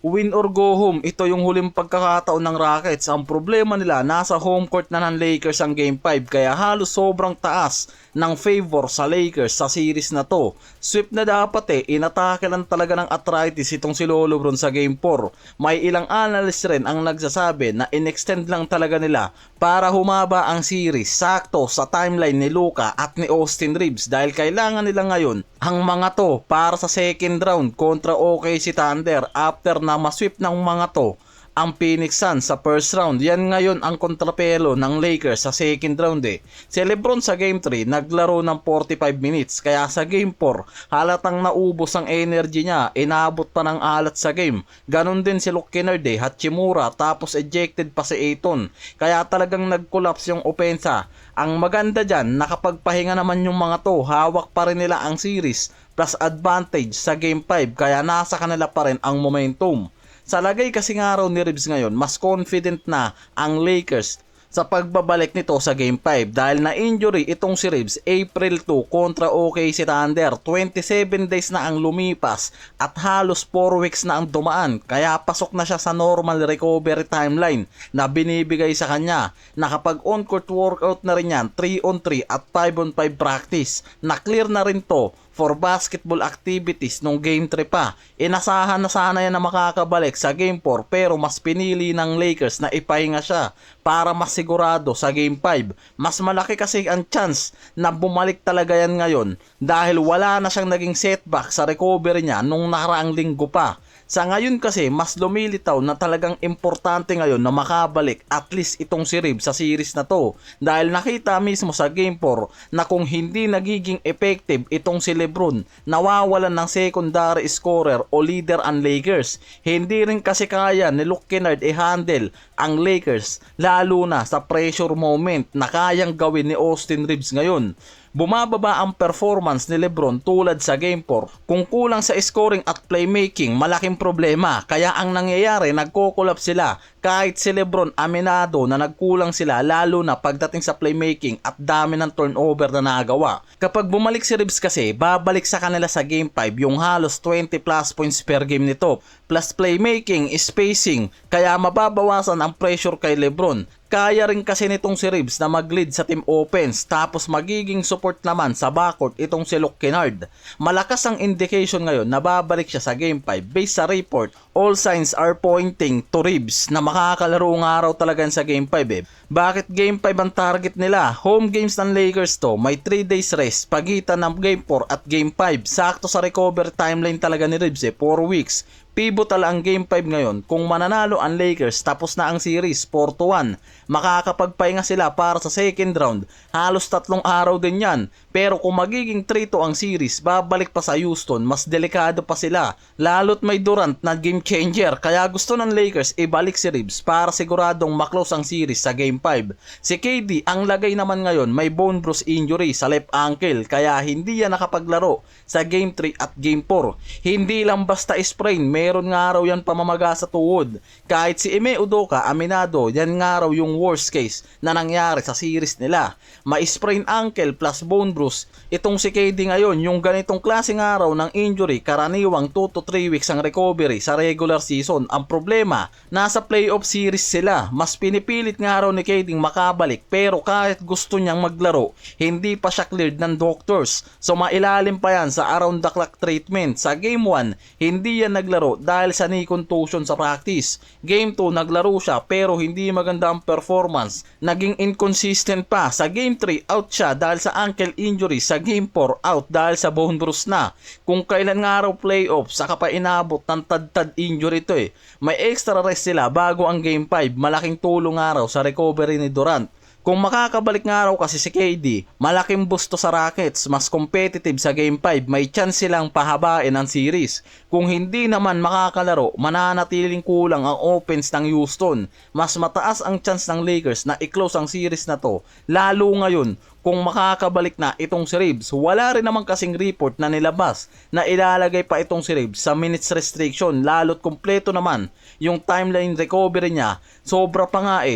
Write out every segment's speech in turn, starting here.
Win or go home, ito yung huling pagkakataon ng Rockets. Ang problema nila, nasa home court na ng Lakers ang Game 5 kaya halos sobrang taas ng favor sa Lakers sa series na to. Sweep na dapat inatake lang talaga ng arthritis itong si Lolo Bron sa Game 4. May ilang analyst rin ang nagsasabi na in-extend lang talaga nila para humaba ang series sakto sa timeline ni Luka at ni Austin Reeves dahil kailangan nila ngayon ang mga to para sa second round kontra OKC Thunder after na masweep ng mga to ang Phoenix Suns sa first round. Yan ngayon ang kontrapelo ng Lakers sa second round Si LeBron sa Game 3 naglaro ng 45 minutes kaya sa Game 4 halatang naubos ang energy niya, inabot pa ng alat sa game. Ganon din si Luke Kennard Hachimura tapos ejected pa si Ayton. Kaya talagang nag-collapse yung opensa. Ang maganda dyan, nakapagpahinga naman yung mga to, hawak pa rin nila ang series plus advantage sa Game 5 kaya nasa kanila pa rin ang momentum. Sa lagay kasi nga raw ni Reeves ngayon, mas confident na ang Lakers sa pagbabalik nito sa Game 5 dahil na-injury itong si Reeves April 2 kontra OKC Thunder. 27 days na ang lumipas at halos 4 weeks na ang dumaan kaya pasok na siya sa normal recovery timeline na binibigay sa kanya. Nakapag on-court workout na rin yan, 3-on-3 at 5-on-5 practice. Na-clear na rin to for basketball activities nung Game 3 pa. Inasahan na sana yan na makakabalik sa Game 4 pero mas pinili ng Lakers na ipahinga siya para mas sigurado sa Game 5. Mas malaki kasi ang chance na bumalik talaga yan ngayon dahil wala na siyang naging setback sa recovery niya nung nakaraang linggo pa. Sa ngayon kasi mas lumilitaw na talagang importante ngayon na makabalik at least itong si Reeves sa series na to dahil nakita mismo sa Game 4 na kung hindi nagiging effective itong si LeBron, nawawalan ng secondary scorer o leader ang Lakers. Hindi rin kasi kaya ni Luke Kennard i-handle ang Lakers lalo na sa pressure moment na kayang gawin ni Austin Reeves ngayon. Bumababa ang performance ni LeBron tulad sa Game 4. Kung kulang sa scoring at playmaking, malaking problema. Kaya ang nangyayari, nagko-collapse sila. Kahit si LeBron aminado na nagkulang sila lalo na pagdating sa playmaking at dami ng turnover na nagawa. Kapag bumalik si Reeves kasi, babalik sa kanila sa Game 5 yung halos 20 plus points per game nito. Plus playmaking, spacing, kaya mababawasan ang pressure kay LeBron. Kaya rin kasi nitong si Reeves na mag-lead sa team offense tapos magiging support naman sa backcourt itong si Luke Kennard. Malakas ang indication ngayon na babalik siya sa Game 5 based sa report. All signs are pointing to Reeves na makakalaro nga raw talaga sa Game 5 Bakit Game 5 ang target nila? Home games ng Lakers to, may 3 days rest pagitan ng Game 4 at Game 5. Sakto sa recovery timeline talaga ni Reeves 4 weeks. Pivotal ang Game 5 ngayon. Kung mananalo ang Lakers, tapos na ang series 4-1. Makakapagpahinga sila para sa second round. Halos 3 araw din yan. Pero kung magiging 3-2 ang series, babalik pa sa Houston, mas delikado pa sila. Lalo't may Durant na game changer. Kaya gusto ng Lakers ibalik si Reeves para siguradong maklose ang series sa Game 5. Si KD, ang lagay naman ngayon, may bone bruise injury sa left ankle. Kaya hindi yan nakapaglaro sa Game 3 at Game 4. Hindi lang basta sprain, meron nga raw yan pamamaga sa tuhod. Kahit si Ime Udoka aminado, yan nga raw yung worst case na nangyari sa series nila. May sprain ankle plus bone bruise. Itong si KD ngayon, yung ganitong klaseng araw ng injury, karaniwang 2 to 3 weeks ang recovery sa regular season. Ang problema, nasa playoff series sila. Mas pinipilit nga raw ni KD makabalik pero kahit gusto niyang maglaro, hindi pa siya cleared ng doctors. So mailalim pa yan sa around the clock treatment. Sa Game 1, hindi yan naglaro dahil sa knee contusion sa practice. Game 2, naglaro siya pero hindi maganda ang performance. Naging inconsistent pa. Sa Game 3, out siya dahil sa ankle injury. Sa Game 4, out dahil sa bone bruise na. Kung kailan nga raw playoff, saka pa inabot ng tad-tad injury to May extra rest sila bago ang Game 5. Malaking tulong nga raw sa recovery ni Durant. Kung makakabalik nga raw kasi si KD, malaking boost to sa Rockets, mas competitive sa Game 5, may chance silang pahabain ang series. Kung hindi naman makakalaro, mananatiling kulang ang offense ng Houston. Mas mataas ang chance ng Lakers na i-close ang series na to, lalo ngayon kung makakabalik na itong si Reeves. Wala rin naman kasing report na nilabas na ilalagay pa itong si Reeves sa minutes restriction, lalo't kumpleto naman yung timeline recovery niya. Sobra pa nga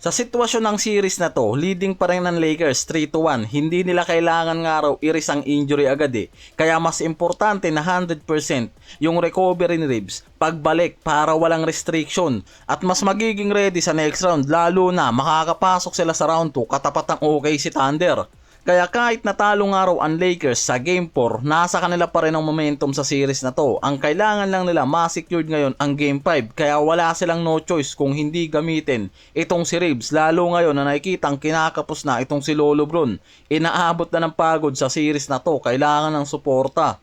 Sa sitwasyon ng series na to, leading pa rin ng Lakers 3-1. Hindi nila kailangan nga raw iris ang injury agad eh. Kaya mas importante na 100% yung recovery ni Reeves pagbalik para walang restriction. At mas magiging ready sa next round lalo na makakapasok sila sa round 2 katapat ng OKC Thunder. Kaya kahit natalo nga raw ang Lakers sa Game 4, nasa kanila pa rin ang momentum sa series na to. Ang kailangan lang nila ma-secured ngayon ang Game 5, kaya wala silang no choice kung hindi gamitin itong si Reeves. Lalo ngayon na nakikitang kinakapos na itong si Lolo Bron. Inaabot na ng pagod sa series na to, kailangan ng suporta.